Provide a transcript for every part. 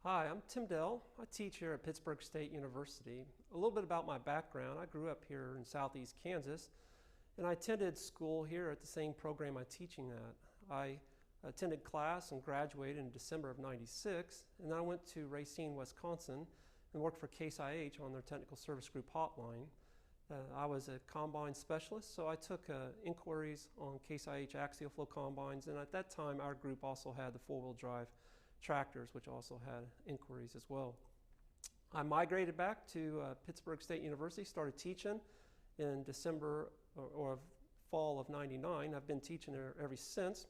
Hi, I'm Tim Dell. I teach here at Pittsburg State University. A little bit about my background. I grew up here in southeast Kansas, and I attended school here at the same program I'm teaching at. I attended class and graduated in December of '96, and then I went to Racine, Wisconsin, and worked for Case IH on their technical service group hotline. I was a combine specialist, so I took inquiries on Case IH axial flow combines, and at that time our group also had the four-wheel drive tractors, which also had inquiries as well. I migrated back to Pittsburg State University, started teaching in December or fall of '99. I've been teaching there ever since.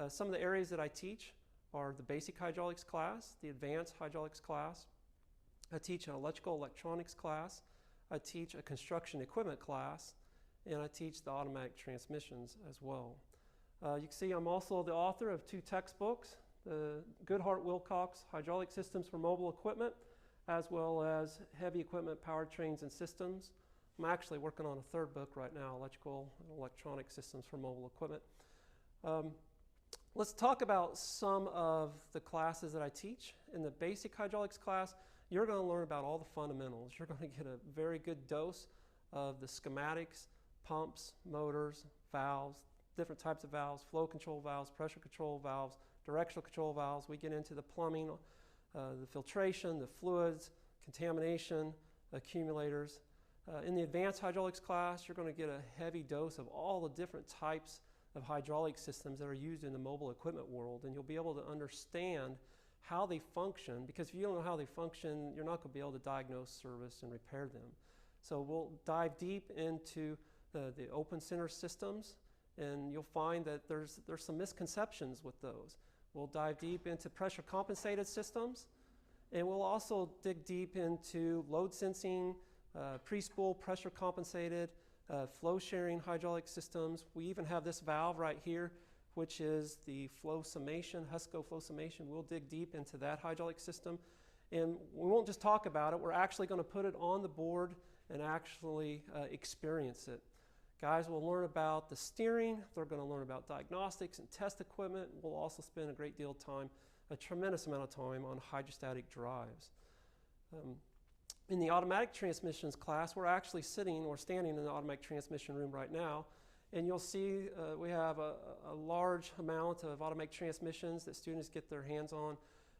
Some of the areas that I teach are the basic hydraulics class, the advanced hydraulics class. I teach an electrical electronics class. I teach a construction equipment class, and I teach the automatic transmissions as well. You can see I'm also the author of 2 textbooks, the Goodhart-Wilcox Hydraulic Systems for Mobile Equipment, as well as Heavy Equipment Powertrains and Systems. I'm actually working on a 3rd book right now, Electrical and Electronic Systems for Mobile Equipment. Let's talk about some of the classes that I teach. In the basic hydraulics class, you're going to learn about all the fundamentals. You're going to get a very good dose of the schematics, pumps, motors, valves, different types of valves, flow control valves, pressure control valves, directional control valves. We get into the plumbing, the filtration, the fluids, contamination, accumulators. In the advanced hydraulics class, you're going to get a heavy dose of all the different types of hydraulic systems that are used in the mobile equipment world, and you'll be able to understand how they function, because if you don't know how they function, you're not going to be able to diagnose, service, and repair them. So we'll dive deep into the open center systems, and you'll find that there's some misconceptions with those. We'll dive deep into pressure compensated systems, and we'll also dig deep into load sensing, pre-spool pressure compensated, flow sharing hydraulic systems. We even have this valve right here, which is the flow summation, Husco flow summation. We'll dig deep into that hydraulic system, and we won't just talk about it. We're actually going to put it on the board and actually experience it. Guys will learn about the steering. They're going to learn about diagnostics and test equipment. We'll also spend a great deal of time, a tremendous amount of time, on hydrostatic drives. In the automatic transmissions class, we're actually standing in the automatic transmission room right now, and you'll see we have a large amount of automatic transmissions that students get their hands on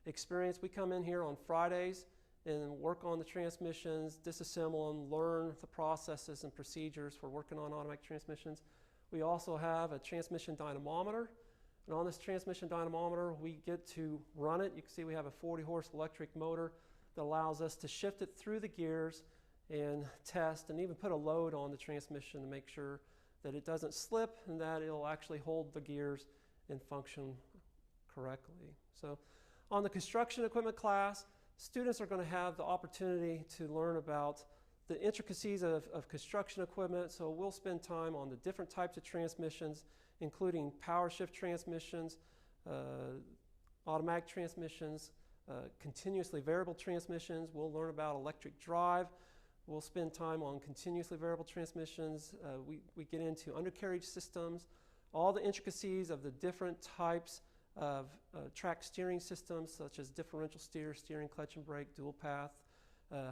experience. We come in here on Fridays and work on the transmissions, disassemble them, learn the processes and procedures for working on automatic transmissions. We also have a transmission dynamometer, and on this transmission dynamometer we get to run it. You can see we have a 40-horse electric motor that allows us to shift it through the gears and test and even put a load on the transmission to make sure that it doesn't slip and that it'll actually hold the gears and function correctly. So on the construction equipment class, students are going to have the opportunity to learn about the intricacies of construction equipment. So we'll spend time on the different types of transmissions, including power shift transmissions, automatic transmissions, continuously variable transmissions. We'll learn about electric drive. We'll spend time on continuously variable transmissions. We get into undercarriage systems, all the intricacies of the different types of track steering systems, such as differential steer, steering, clutch and brake, dual path,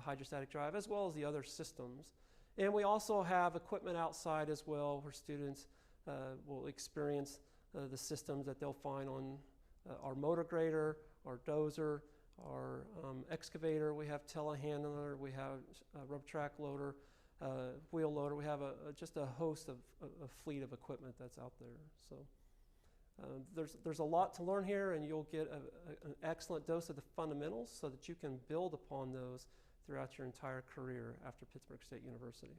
hydrostatic drive, as well as the other systems. And we also have equipment outside as well, where students will experience the systems that they'll find on our motor grader, our dozer, our excavator. We have telehandler, we have a rubber track loader, wheel loader. We have just a host of a fleet of equipment that's out there. So there's a lot to learn here, and you'll get an excellent dose of the fundamentals so that you can build upon those throughout your entire career after Pittsburg State University.